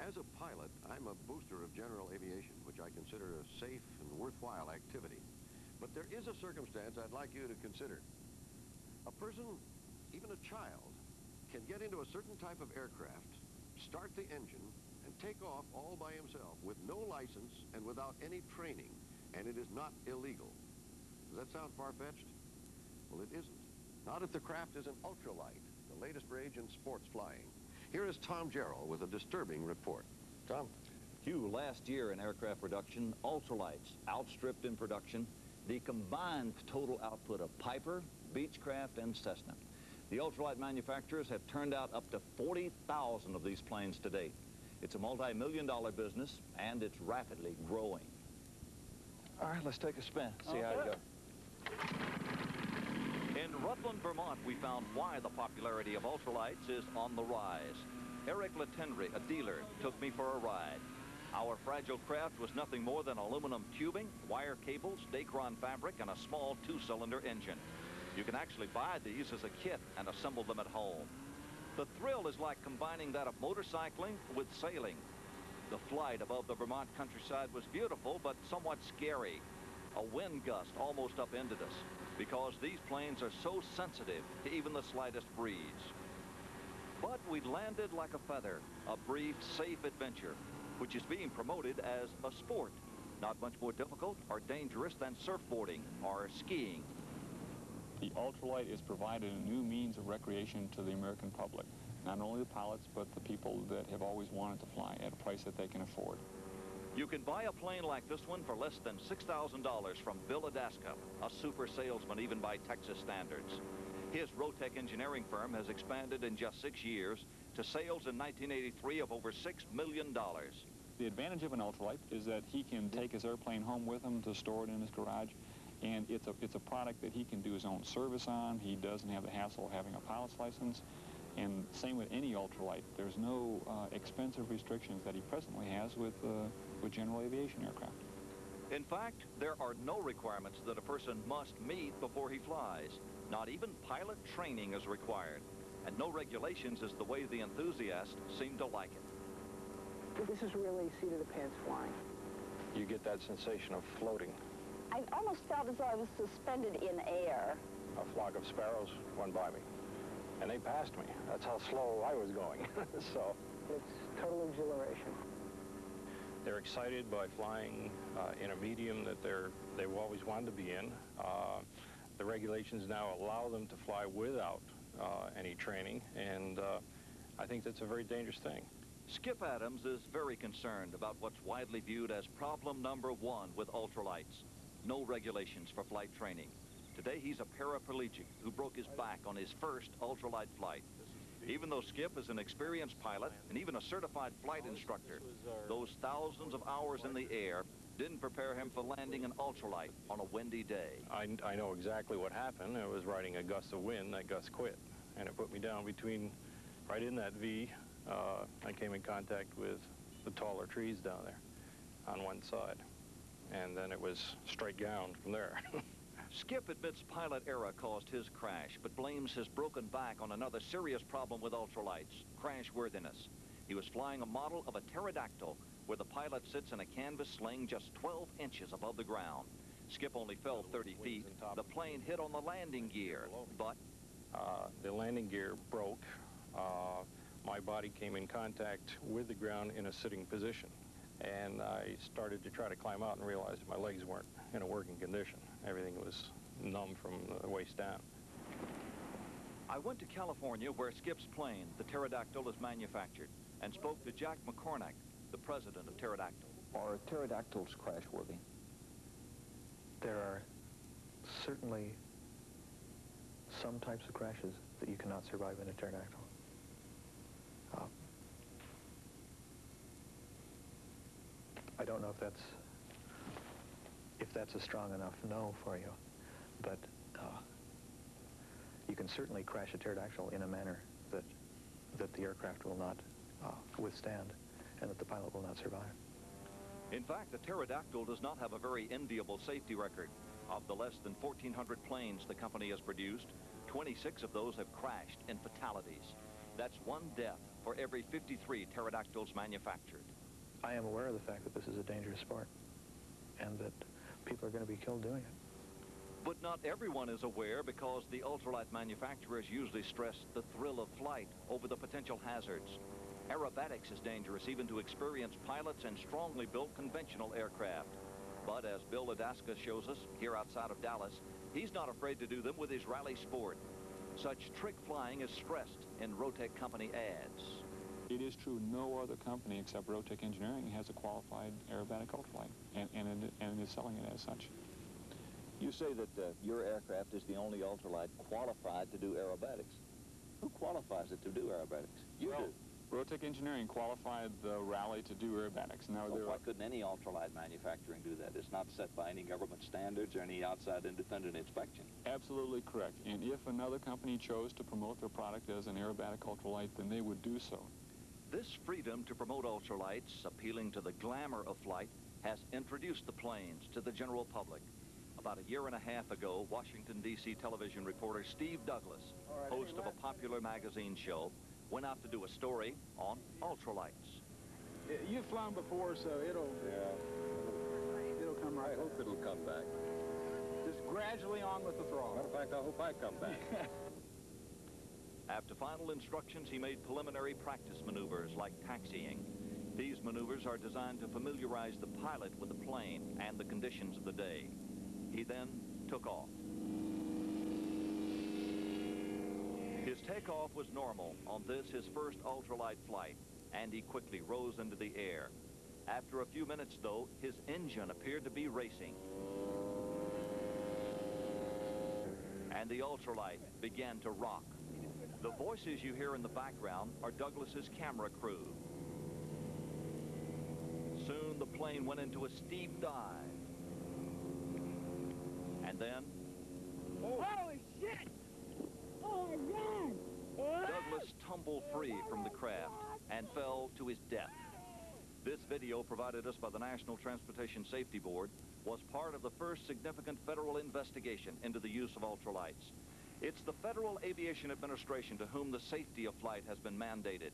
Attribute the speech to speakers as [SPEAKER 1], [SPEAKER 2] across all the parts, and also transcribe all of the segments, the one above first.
[SPEAKER 1] As a pilot, I'm a booster of general aviation, which I consider a safe and worthwhile activity. But there is a circumstance I'd like you to consider. A person, even a child, can get into a certain type of aircraft, start the engine, and take off all by himself with no license and without any training, and it is not illegal. Does that sound far-fetched? Well, it isn't. Not if the craft is an ultralight, the latest rage in sports flying. Here is Tom Jarrell with a disturbing report. Tom?
[SPEAKER 2] Hugh, last year in aircraft production, ultralights outstripped in production the combined total output of Piper, Beechcraft, and Cessna. The ultralight manufacturers have turned out up to 40,000 of these planes to date. It's a multi-million-dollar business, and it's rapidly growing.
[SPEAKER 3] All right, let's take a spin, see how it goes.
[SPEAKER 2] In Rutland, Vermont, we found why the popularity of ultralights is on the rise. Eric Latendry, a dealer, took me for a ride. Our fragile craft was nothing more than aluminum tubing, wire cables, Dacron fabric, and a small two-cylinder engine. You can actually buy these as a kit and assemble them at home. The thrill is like combining that of motorcycling with sailing. The flight above the Vermont countryside was beautiful, but somewhat scary. A wind gust almost upended us, because these planes are so sensitive to even the slightest breeze. But we landed like a feather, a brief, safe adventure, which is being promoted as a sport, not much more difficult or dangerous than surfboarding or skiing.
[SPEAKER 4] The ultralight is provided a new means of recreation to the American public, not only the pilots, but the people that have always wanted to fly at a price that they can afford.
[SPEAKER 2] You can buy a plane like this one for less than $6,000 from Bill Adaska, a super salesman even by Texas standards. His Rotec engineering firm has expanded in just 6 years to sales in 1983 of over $6 million.
[SPEAKER 4] The advantage of an ultralight is that he can take his airplane home with him to store it in his garage, and it's a product that he can do his own service on. He doesn't have the hassle of having a pilot's license. And same with any ultralight. There's no expensive restrictions that he presently has with general aviation aircraft.
[SPEAKER 2] In fact, there are no requirements that a person must meet before he flies. Not even pilot training is required. And no regulations is the way the enthusiasts seem to like it.
[SPEAKER 5] This is really seat-of-the-pants flying.
[SPEAKER 3] You get that sensation of floating.
[SPEAKER 6] I almost felt as though I was suspended in air.
[SPEAKER 3] A flock of sparrows went by me, and they passed me. That's how slow I was going. So
[SPEAKER 5] it's total exhilaration.
[SPEAKER 3] They're excited by flying in a medium that they've always wanted to be in. The regulations now allow them to fly without any training, and I think that's a very dangerous thing.
[SPEAKER 2] Skip Adams is very concerned about what's widely viewed as problem number one with ultralights. No regulations for flight training. Today he's a paraplegic who broke his back on his first ultralight flight. Even though Skip is an experienced pilot and even a certified flight instructor, those thousands of hours in the air didn't prepare him for landing an ultralight on a windy day.
[SPEAKER 3] I know exactly what happened. I was riding a gust of wind. That gust quit, and it put me down right in that V. I came in contact with the taller trees down there on one side, and then it was straight down from there.
[SPEAKER 2] Skip admits pilot error caused his crash, but blames his broken back on another serious problem with ultralights, crash worthiness. He was flying a model of a pterodactyl where the pilot sits in a canvas sling just 12 inches above the ground. Skip only fell 30 feet. The plane hit on the landing gear, but
[SPEAKER 3] the landing gear broke. My body came in contact with the ground in a sitting position, and I started to try to climb out and realized my legs weren't in a working condition. Everything was numb from the waist down.
[SPEAKER 2] I went to California where Skip's plane, the Pterodactyl, is manufactured, and spoke to Jack McCornack, the president of Pterodactyl.
[SPEAKER 7] Are pterodactyls crash-worthy?
[SPEAKER 8] There are certainly some types of crashes that you cannot survive in a pterodactyl. I don't know if that's a strong enough no for you, but you can certainly crash a pterodactyl in a manner that the aircraft will not withstand and that the pilot will not survive.
[SPEAKER 2] In fact, the Pterodactyl does not have a very enviable safety record. Of the less than 1,400 planes the company has produced, 26 of those have crashed in fatalities. That's one death for every 53 pterodactyls manufactured.
[SPEAKER 8] I am aware of the fact that this is a dangerous sport and that people are going to be killed doing it.
[SPEAKER 2] But not everyone is aware, because the ultralight manufacturers usually stress the thrill of flight over the potential hazards. Aerobatics is dangerous even to experienced pilots and strongly built conventional aircraft. But as Bill Ladaska shows us here outside of Dallas, he's not afraid to do them with his rally sport. Such trick flying is stressed in Rotec company ads.
[SPEAKER 4] It is true, no other company except Rotec Engineering has a qualified aerobatic ultralight, and is selling it as such.
[SPEAKER 9] You say that your aircraft is the only ultralight qualified to do aerobatics. Who qualifies it to do aerobatics? You do.
[SPEAKER 4] Rotec Engineering qualified the Rally to do aerobatics. Now,
[SPEAKER 9] Why couldn't any ultralight manufacturing do that? It's not set by any government standards or any outside independent inspection.
[SPEAKER 4] Absolutely correct. And if another company chose to promote their product as an aerobatic ultralight, then they would do so.
[SPEAKER 2] This freedom to promote ultralights, appealing to the glamour of flight, has introduced the planes to the general public. About a year and a half ago, Washington, D.C. television reporter Steve Douglas, host of a popular magazine show, went out to do a story on ultralights.
[SPEAKER 10] You've flown before, so it'll come right.
[SPEAKER 9] I hope it'll come back.
[SPEAKER 10] Just gradually on with the throttle.
[SPEAKER 9] Matter of fact, I hope I come back.
[SPEAKER 2] After final instructions, he made preliminary practice maneuvers like taxiing. These maneuvers are designed to familiarize the pilot with the plane and the conditions of the day. He then took off. His takeoff was normal on this, his first ultralight flight, and he quickly rose into the air. After a few minutes, though, his engine appeared to be racing. And the ultralight began to rock. The voices you hear in the background are Douglas's camera crew. Soon the plane went into a steep dive. And then...
[SPEAKER 10] Holy shit! Oh, my God!
[SPEAKER 2] Douglas tumbled free from the craft and fell to his death. This video, provided us by the National Transportation Safety Board, was part of the first significant federal investigation into the use of ultralights. It's the Federal Aviation Administration to whom the safety of flight has been mandated.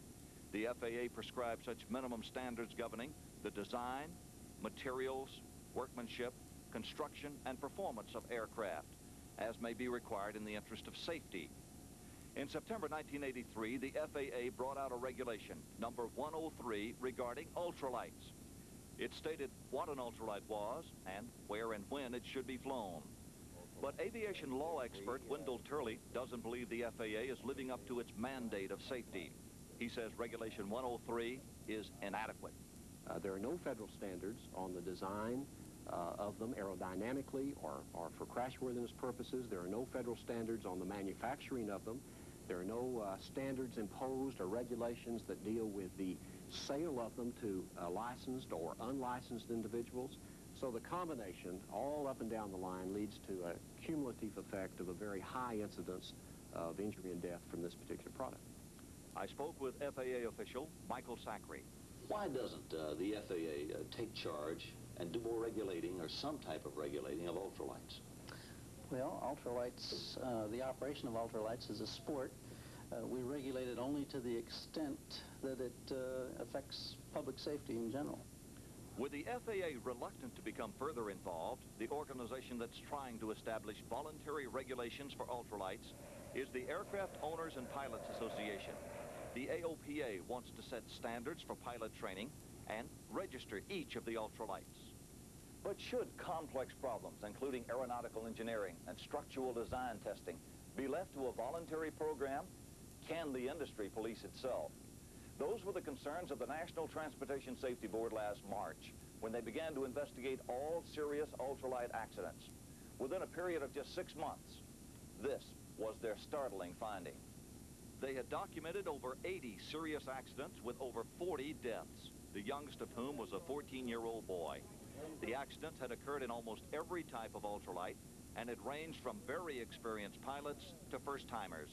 [SPEAKER 2] The FAA prescribes such minimum standards governing the design, materials, workmanship, construction, and performance of aircraft, as may be required in the interest of safety. In September 1983, the FAA brought out a regulation, number 103, regarding ultralights. It stated what an ultralight was and where and when it should be flown. But aviation law expert Wendell Turley doesn't believe the FAA is living up to its mandate of safety. He says Regulation 103 is inadequate.
[SPEAKER 11] There are no federal standards on the design of them aerodynamically or for crashworthiness purposes. There are no federal standards on the manufacturing of them. There are no standards imposed or regulations that deal with the sale of them to licensed or unlicensed individuals. So the combination, all up and down the line, leads to a cumulative effect of a very high incidence of injury and death from this particular product.
[SPEAKER 2] I spoke with FAA official Michael Sackery.
[SPEAKER 9] Why doesn't the FAA take charge and do more regulating or some type of regulating of ultralights?
[SPEAKER 12] Well, ultralights, the operation of ultralights is a sport. We regulate it only to the extent that it affects public safety in general.
[SPEAKER 2] With the FAA reluctant to become further involved, the organization that's trying to establish voluntary regulations for ultralights is the Aircraft Owners and Pilots Association. The AOPA wants to set standards for pilot training and register each of the ultralights. But should complex problems, including aeronautical engineering and structural design testing, be left to a voluntary program? Can the industry police itself? Those were the concerns of the National Transportation Safety Board last March, when they began to investigate all serious ultralight accidents. Within a period of just 6 months, this was their startling finding. They had documented over 80 serious accidents with over 40 deaths, the youngest of whom was a 14-year-old boy. The accidents had occurred in almost every type of ultralight, and it ranged from very experienced pilots to first-timers.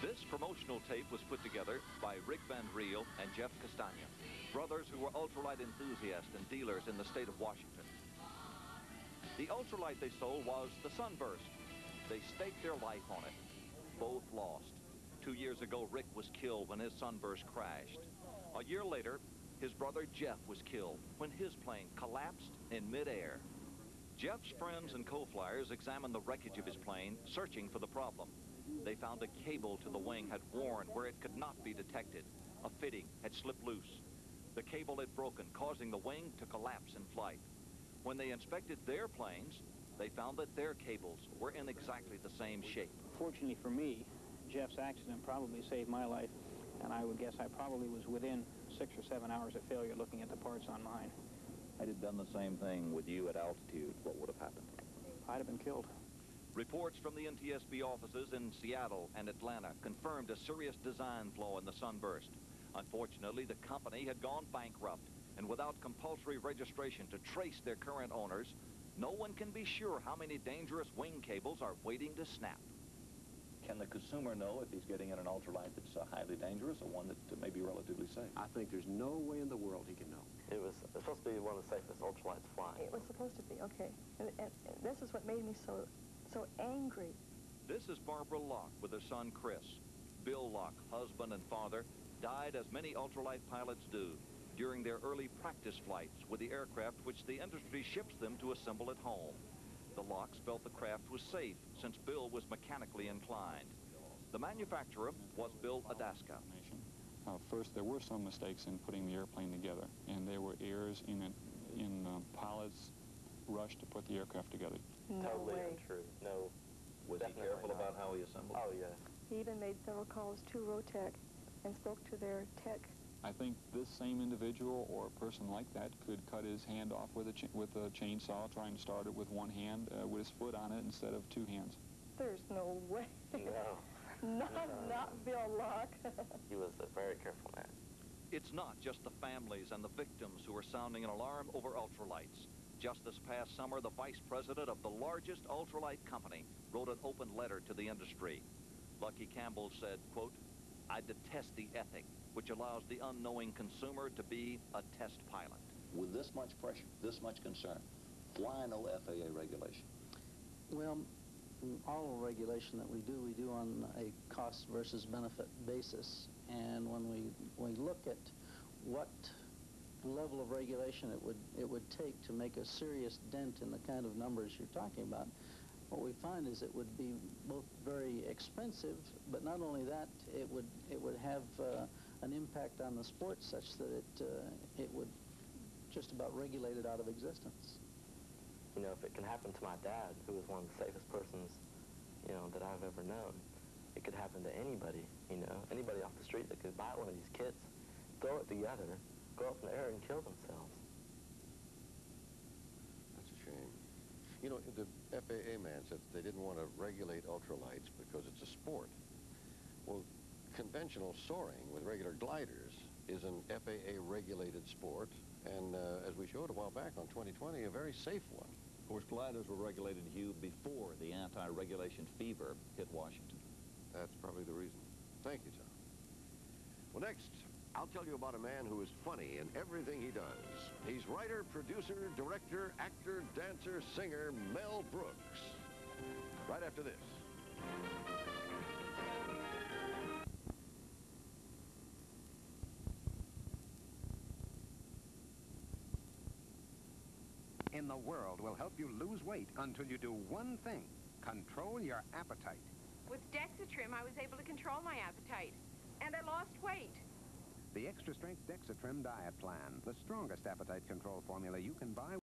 [SPEAKER 2] This promotional tape was put together by Rick Van Riel and Jeff Castagna. brothers who were ultralight enthusiasts and dealers in the state of Washington. The ultralight they sold was the Sunburst. They staked their life on it. Both lost. 2 years ago, Rick was killed when his Sunburst crashed. A year later, his brother Jeff was killed when his plane collapsed in midair. Jeff's friends and co-flyers examined the wreckage of his plane, searching for the problem. They found a cable to the wing had worn where it could not be detected. A fitting had slipped loose. The cable had broken, causing the wing to collapse in flight. When they inspected their planes, they found that their cables were in exactly the same shape.
[SPEAKER 13] Fortunately for me, Jeff's accident probably saved my life, and I would guess I probably was within 6 or 7 hours of failure looking at the parts on mine.
[SPEAKER 9] Had it done the same thing with you at altitude, what would have happened?
[SPEAKER 13] I'd have been killed.
[SPEAKER 2] Reports from the NTSB offices in Seattle and Atlanta confirmed a serious design flaw in the Sunburst. Unfortunately, the company had gone bankrupt, and without compulsory registration to trace their current owners, no one can be sure how many dangerous wing cables are waiting to snap.
[SPEAKER 9] Can the consumer know if he's getting in an ultralight that's highly dangerous or one that may be relatively safe?
[SPEAKER 11] I think there's no way in the world he can know.
[SPEAKER 14] It was supposed to be one of the safest ultralights flying.
[SPEAKER 6] It was supposed to be, okay. And this is what made me so angry.
[SPEAKER 2] This is Barbara Locke with her son Chris. Bill Locke, husband and father, died as many ultralight pilots do during their early practice flights with the aircraft which the industry ships them to assemble at home. The Lockes felt the craft was safe since Bill was mechanically inclined. The manufacturer was Bill Adaska.
[SPEAKER 4] First, there were some mistakes in putting the airplane together, and there were errors in pilots' rush to put the aircraft together.
[SPEAKER 6] No
[SPEAKER 14] totally
[SPEAKER 6] way.
[SPEAKER 14] Untrue. No.
[SPEAKER 9] Was he careful about how he assembled?
[SPEAKER 14] Oh, yes.
[SPEAKER 6] He even made several calls to Rotec and spoke to their tech.
[SPEAKER 4] I think this same individual or a person like that could cut his hand off with a chainsaw, trying to start it with one hand with his foot on it instead of 2 hands.
[SPEAKER 6] There's no way.
[SPEAKER 14] No.
[SPEAKER 6] Not Bill Locke.
[SPEAKER 14] He was a very careful man.
[SPEAKER 2] It's not just the families and the victims who are sounding an alarm over ultralights. Just this past summer, the vice president of the largest ultralight company wrote an open letter to the industry. Lucky Campbell said, quote, "I detest the ethic which allows the unknowing consumer to be a test pilot."
[SPEAKER 9] With this much pressure, this much concern, why no FAA regulation?
[SPEAKER 12] Well, all regulation that we do on a cost versus benefit basis. And when we look at what level of regulation it would take to make a serious dent in the kind of numbers you're talking about, what we find is it would be both very expensive, but not only that, it would have an impact on the sport such that it would just about regulate it out of existence.
[SPEAKER 14] You know, if it can happen to my dad, who was one of the safest persons, you know, that I've ever known, it could happen to anybody, you know, anybody off the street that could buy one of these kits, throw it together, go up in the air and kill themselves.
[SPEAKER 1] That's a shame. You know, the FAA man said they didn't want to regulate ultralights because it's a sport. Well, conventional soaring with regular gliders is an FAA-regulated sport, and as we showed a while back on 2020, a very safe one.
[SPEAKER 9] Of course, gliders were regulated, Hugh, before the anti-regulation fever hit Washington.
[SPEAKER 1] That's probably the reason. Thank you, Tom. Well, next, I'll tell you about a man who is funny in everything he does. He's writer, producer, director, actor, dancer, singer, Mel Brooks. Right after this.
[SPEAKER 15] In the world will help you lose weight until you do one thing: control your appetite.
[SPEAKER 16] With Dexatrim, I was able to control my appetite, and I lost weight.
[SPEAKER 15] The extra strength Dexatrim diet plan, the strongest appetite control formula you can buy.